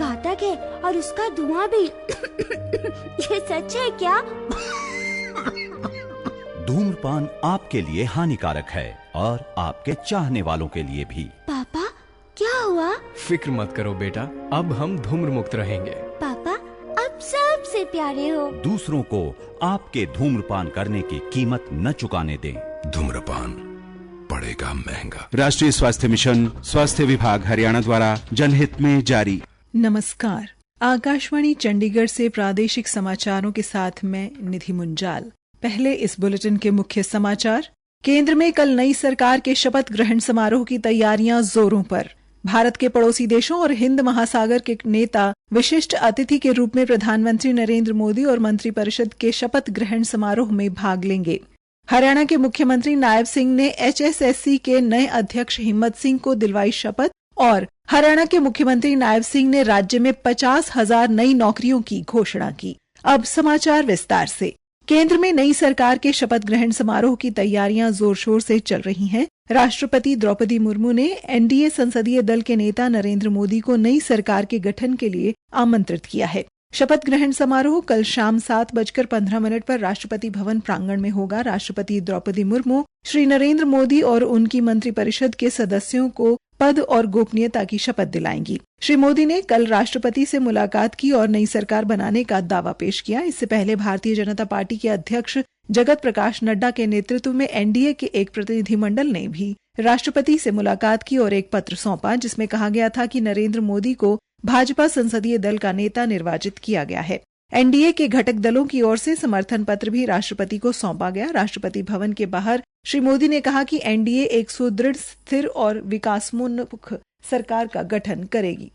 घातक है और उसका धुआं भी। ये सच है क्या? धूम्रपान आपके लिए हानिकारक है और आपके चाहने वालों के लिए भी। पापा क्या हुआ? फिक्र मत करो बेटा, अब हम धूम्र मुक्त रहेंगे। पापा अब सबसे प्यारे हो। दूसरों को आपके धूम्रपान करने की कीमत न चुकाने दें। धूम्रपान पड़ेगा महंगा। राष्ट्रीय स्वास्थ्य मिशन, स्वास्थ्य विभाग हरियाणा द्वारा जनहित में जारी। नमस्कार, आकाशवाणी चंडीगढ़ से प्रादेशिक समाचारों के साथ मैं निधि मुंजाल। पहले इस बुलेटिन के मुख्य समाचार। केंद्र में कल नई सरकार के शपथ ग्रहण समारोह की तैयारियां जोरों पर। भारत के पड़ोसी देशों और हिंद महासागर के नेता विशिष्ट अतिथि के रूप में प्रधानमंत्री नरेंद्र मोदी और मंत्रिपरिषद के शपथ ग्रहण समारोह में भाग लेंगे। हरियाणा के मुख्यमंत्री नायब सिंह ने HSSC के नए अध्यक्ष हिम्मत सिंह को दिलवाई शपथ और हरियाणा के मुख्यमंत्री नायब सिंह ने राज्य में 50,000 नई नौकरियों की घोषणा की। अब समाचार विस्तार से। केंद्र में नई सरकार के शपथ ग्रहण समारोह की तैयारियां जोर शोर से चल रही हैं। राष्ट्रपति द्रौपदी मुर्मू ने NDA संसदीय दल के नेता नरेंद्र मोदी को नई सरकार के गठन के लिए आमंत्रित किया है। शपथ ग्रहण समारोह कल शाम 7:15 पर राष्ट्रपति भवन प्रांगण में होगा। राष्ट्रपति द्रौपदी मुर्मू श्री नरेंद्र मोदी और उनकी मंत्रिपरिषद के सदस्यों को पद और गोपनीयता की शपथ दिलाएंगी। श्री मोदी ने कल राष्ट्रपति से मुलाकात की और नई सरकार बनाने का दावा पेश किया। इससे पहले भारतीय जनता पार्टी के अध्यक्ष जगत प्रकाश नड्डा के नेतृत्व में NDA के एक प्रतिनिधिमंडल ने भी राष्ट्रपति से मुलाकात की और एक पत्र सौंपा, जिसमें कहा गया था कि नरेंद्र मोदी को भाजपा संसदीय दल का नेता निर्वाचित किया गया है। NDA के घटक दलों की ओर से समर्थन पत्र भी राष्ट्रपति को सौंपा गया। राष्ट्रपति भवन के बाहर श्री मोदी ने कहा कि NDA एक सुदृढ़, स्थिर और विकासोन्मुख सरकार का गठन करेगी।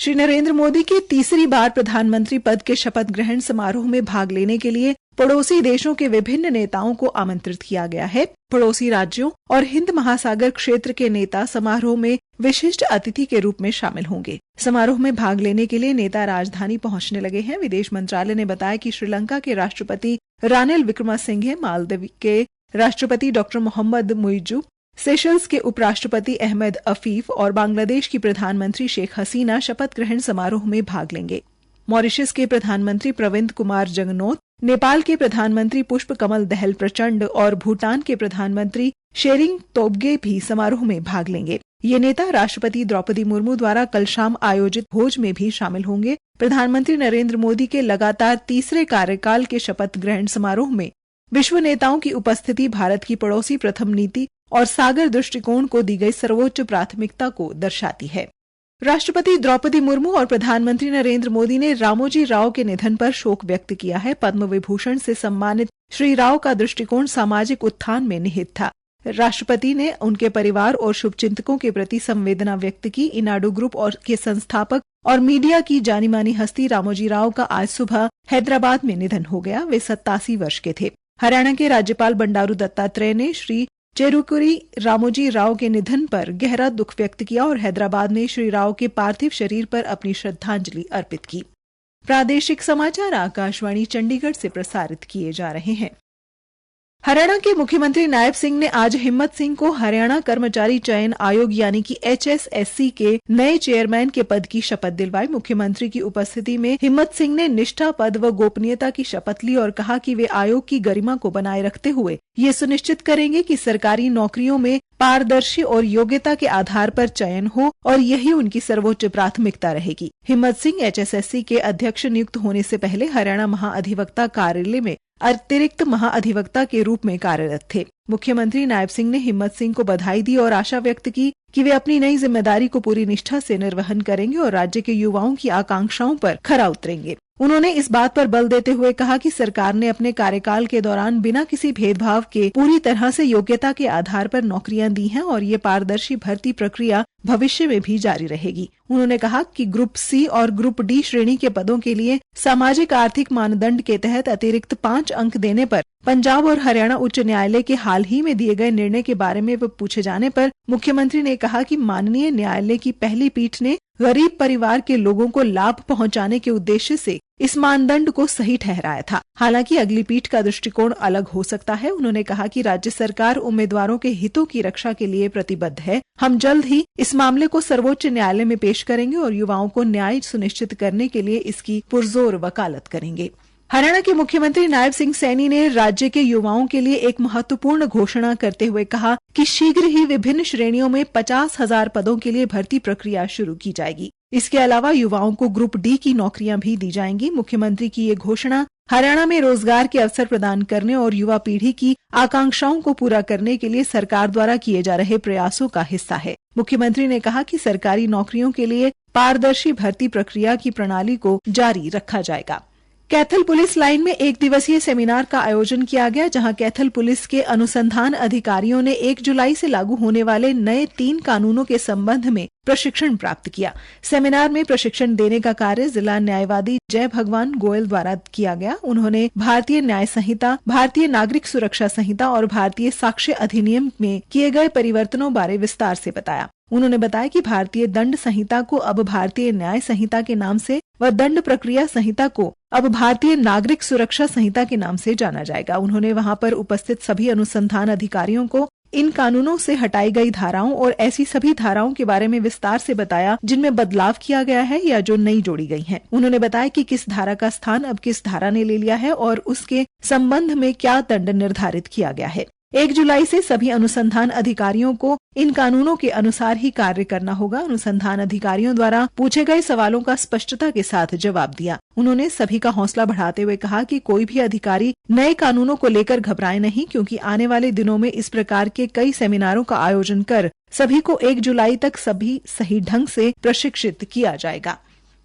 श्री नरेंद्र मोदी के तीसरी बार प्रधानमंत्री पद के शपथ ग्रहण समारोह में भाग लेने के लिए पड़ोसी देशों के विभिन्न नेताओं को आमंत्रित किया गया है। पड़ोसी राज्यों और हिंद महासागर क्षेत्र के नेता समारोह में विशिष्ट अतिथि के रूप में शामिल होंगे। समारोह में भाग लेने के लिए नेता राजधानी पहुंचने लगे हैं। विदेश मंत्रालय ने बताया कि श्रीलंका के राष्ट्रपति रानिल विक्रमसिंघे, मालदीव के राष्ट्रपति डॉक्टर मोहम्मद मुइजू, सेशल्स के उपराष्ट्रपति अहमद अफीफ और बांग्लादेश की प्रधानमंत्री शेख हसीना शपथ ग्रहण समारोह में भाग लेंगे। मॉरिशस के प्रधानमंत्री प्रविंद कुमार जगनोत, नेपाल के प्रधानमंत्री पुष्प कमल दहल प्रचंड और भूटान के प्रधानमंत्री शेरिंग तोब्गे भी समारोह में भाग लेंगे। ये नेता राष्ट्रपति द्रौपदी मुर्मू द्वारा कल शाम आयोजित भोज में भी शामिल होंगे। प्रधानमंत्री नरेंद्र मोदी के लगातार तीसरे कार्यकाल के शपथ ग्रहण समारोह में विश्व नेताओं की उपस्थिति भारत की पड़ोसी प्रथम नीति और सागर दृष्टिकोण को दी गई सर्वोच्च प्राथमिकता को दर्शाती है। राष्ट्रपति द्रौपदी मुर्मू और प्रधानमंत्री नरेंद्र मोदी ने रामोजी राव के निधन पर शोक व्यक्त किया है। पद्म विभूषण से सम्मानित श्री राव का दृष्टिकोण सामाजिक उत्थान में निहित था। राष्ट्रपति ने उनके परिवार और शुभचिंतकों के प्रति संवेदना व्यक्त की। इनाडू ग्रुप और के संस्थापक और मीडिया की जानी मानी हस्ती रामोजी राव का आज सुबह हैदराबाद में निधन हो गया। वे 87 वर्ष के थे। हरियाणा के राज्यपाल बंडारू दत्तात्रेय ने श्री चेरुकुरी रामोजी राव के निधन पर गहरा दुख व्यक्त किया और हैदराबाद में श्री राव के पार्थिव शरीर पर अपनी श्रद्धांजलि अर्पित की। प्रादेशिक समाचार आकाशवाणी चंडीगढ़ से प्रसारित किए जा रहे हैं। हरियाणा के मुख्यमंत्री नायब सिंह ने आज हिम्मत सिंह को हरियाणा कर्मचारी चयन आयोग यानी कि HSSC के नए चेयरमैन के पद की शपथ दिलवाई। मुख्यमंत्री की उपस्थिति में हिम्मत सिंह ने निष्ठा, पद व गोपनीयता की शपथ ली और कहा कि वे आयोग की गरिमा को बनाए रखते हुए ये सुनिश्चित करेंगे कि सरकारी नौकरियों में पारदर्शी और योग्यता के आधार पर चयन हो और यही उनकी सर्वोच्च प्राथमिकता रहेगी। हिम्मत सिंह HSSC के अध्यक्ष नियुक्त होने से पहले हरियाणा महाअधिवक्ता कार्यालय में अतिरिक्त महाअधिवक्ता के रूप में कार्यरत थे। मुख्यमंत्री नायब सिंह ने हिम्मत सिंह को बधाई दी और आशा व्यक्त की कि वे अपनी नई जिम्मेदारी को पूरी निष्ठा से निर्वहन करेंगे और राज्य के युवाओं की आकांक्षाओं पर खरा उतरेंगे। उन्होंने इस बात पर बल देते हुए कहा कि सरकार ने अपने कार्यकाल के दौरान बिना किसी भेदभाव के पूरी तरह से योग्यता के आधार पर नौकरियां दी हैं और ये पारदर्शी भर्ती प्रक्रिया भविष्य में भी जारी रहेगी। उन्होंने कहा कि ग्रुप C और ग्रुप D श्रेणी के पदों के लिए सामाजिक आर्थिक मानदंड के तहत अतिरिक्त 5 अंक देने पर पंजाब और हरियाणा उच्च न्यायालय के हाल ही में दिए गए निर्णय के बारे में पूछे जाने पर मुख्यमंत्री ने कहा कि माननीय न्यायालय की पहली पीठ ने गरीब परिवार के लोगों को लाभ पहुंचाने के उद्देश्य से इस मानदंड को सही ठहराया था। हालांकि अगली पीठ का दृष्टिकोण अलग हो सकता है। उन्होंने कहा कि राज्य सरकार उम्मीदवारों के हितों की रक्षा के लिए प्रतिबद्ध है। हम जल्द ही इस मामले को सर्वोच्च न्यायालय में पेश पेश करेंगे और युवाओं को न्याय सुनिश्चित करने के लिए इसकी पुरजोर वकालत करेंगे। हरियाणा के मुख्यमंत्री नायब सिंह सैनी ने राज्य के युवाओं के लिए एक महत्वपूर्ण घोषणा करते हुए कहा कि शीघ्र ही विभिन्न श्रेणियों में 50,000 पदों के लिए भर्ती प्रक्रिया शुरू की जाएगी। इसके अलावा युवाओं को ग्रुप डी की नौकरियां भी दी जाएंगी। मुख्यमंत्री की ये घोषणा हरियाणा में रोजगार के अवसर प्रदान करने और युवा पीढ़ी की आकांक्षाओं को पूरा करने के लिए सरकार द्वारा किए जा रहे प्रयासों का हिस्सा है। मुख्यमंत्री ने कहा कि सरकारी नौकरियों के लिए पारदर्शी भर्ती प्रक्रिया की प्रणाली को जारी रखा जाएगा। कैथल पुलिस लाइन में 1 दिवसीय सेमिनार का आयोजन किया गया, जहां कैथल पुलिस के अनुसंधान अधिकारियों ने 1 जुलाई से लागू होने वाले नए 3 कानूनों के संबंध में प्रशिक्षण प्राप्त किया। सेमिनार में प्रशिक्षण देने का कार्य जिला न्यायवादी जय भगवान गोयल द्वारा किया गया। उन्होंने भारतीय न्याय संहिता, भारतीय नागरिक सुरक्षा संहिता और भारतीय साक्ष्य अधिनियम में किए गए परिवर्तनों बारे विस्तार से बताया। उन्होंने बताया कि भारतीय दंड संहिता को अब भारतीय न्याय संहिता के नाम से व दंड प्रक्रिया संहिता को अब भारतीय नागरिक सुरक्षा संहिता के नाम से जाना जाएगा। उन्होंने वहां पर उपस्थित सभी अनुसंधान अधिकारियों को इन कानूनों से हटाई गई धाराओं और ऐसी सभी धाराओं के बारे में विस्तार से बताया जिनमें बदलाव किया गया है या जो नई जोड़ी गई हैं। उन्होंने बताया कि किस धारा का स्थान अब किस धारा ने ले लिया है और उसके संबंध में क्या दंड निर्धारित किया गया है। 1 जुलाई से सभी अनुसंधान अधिकारियों को इन कानूनों के अनुसार ही कार्य करना होगा। अनुसंधान अधिकारियों द्वारा पूछे गए सवालों का स्पष्टता के साथ जवाब दिया। उन्होंने सभी का हौसला बढ़ाते हुए कहा कि कोई भी अधिकारी नए कानूनों को लेकर घबराए नहीं, क्योंकि आने वाले दिनों में इस प्रकार के कई सेमिनारों का आयोजन कर सभी को 1 जुलाई तक सभी सही ढंग से प्रशिक्षित किया जाएगा।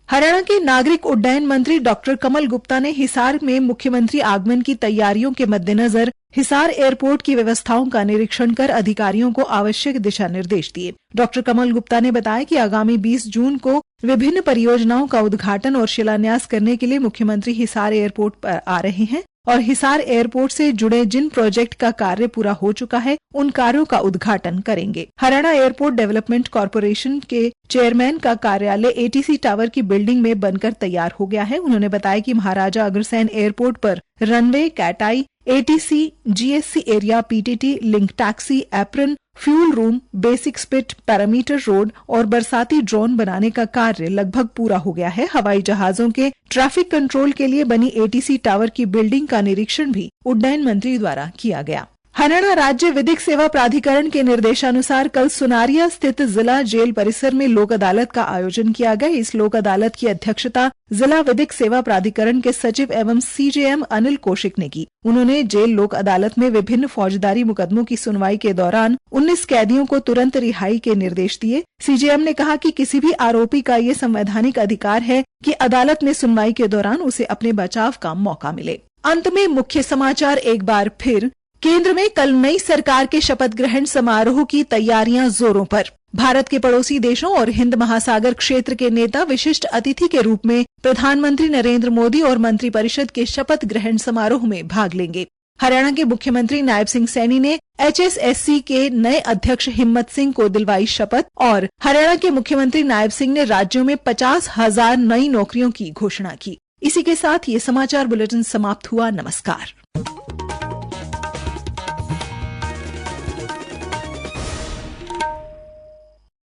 हरियाणा के नागरिक उड्डयन मंत्री डॉक्टर कमल गुप्ता ने हिसार में मुख्यमंत्री आगमन की तैयारियों के मद्देनजर हिसार एयरपोर्ट की व्यवस्थाओं का निरीक्षण कर अधिकारियों को आवश्यक दिशा निर्देश दिए। डॉक्टर कमल गुप्ता ने बताया कि आगामी 20 जून को विभिन्न परियोजनाओं का उद्घाटन और शिलान्यास करने के लिए मुख्यमंत्री हिसार एयरपोर्ट पर आ रहे हैं और हिसार एयरपोर्ट से जुड़े जिन प्रोजेक्ट का कार्य पूरा हो चुका है उन कार्यों का उद्घाटन करेंगे। हरियाणा एयरपोर्ट डेवलपमेंट कॉर्पोरेशन के चेयरमैन का कार्यालय एटीसी टावर की बिल्डिंग में बनकर तैयार हो गया है। उन्होंने बताया कि महाराजा अग्रसेन एयरपोर्ट पर रनवे, कैटाई, ATC, GSC area, PTT, link taxi, apron, fuel room, basic स्पिट, पैरामीटर रोड और बरसाती ड्रोन बनाने का कार्य लगभग पूरा हो गया है। हवाई जहाजों के ट्रैफिक कंट्रोल के लिए बनी एटीसी टावर की बिल्डिंग का निरीक्षण भी उड्डयन मंत्री द्वारा किया गया। हरियाणा राज्य विधिक सेवा प्राधिकरण के निर्देशानुसार कल सुनारिया स्थित जिला जेल परिसर में लोक अदालत का आयोजन किया गया। इस लोक अदालत की अध्यक्षता जिला विधिक सेवा प्राधिकरण के सचिव एवं सीजेएम अनिल कौशिक ने की। उन्होंने जेल लोक अदालत में विभिन्न फौजदारी मुकदमों की सुनवाई के दौरान 19 कैदियों को तुरंत रिहाई के निर्देश दिए। सीजेएम ने कहा कि किसी भी आरोपी का ये संवैधानिक अधिकार है कि अदालत में सुनवाई के दौरान उसे अपने बचाव का मौका मिले। अंत में मुख्य समाचार एक बार फिर। केंद्र में कल नई सरकार के शपथ ग्रहण समारोह की तैयारियां जोरों पर। भारत के पड़ोसी देशों और हिंद महासागर क्षेत्र के नेता विशिष्ट अतिथि के रूप में प्रधानमंत्री नरेंद्र मोदी और मंत्रिपरिषद के शपथ ग्रहण समारोह में भाग लेंगे। हरियाणा के मुख्यमंत्री नायब सिंह सैनी ने HSSC के नए अध्यक्ष हिम्मत सिंह को दिलवाई शपथ और हरियाणा के मुख्यमंत्री नायब सिंह ने राज्यों में 50,000 नई नौकरियों की घोषणा की। इसी के साथ ये समाचार बुलेटिन समाप्त हुआ। नमस्कार।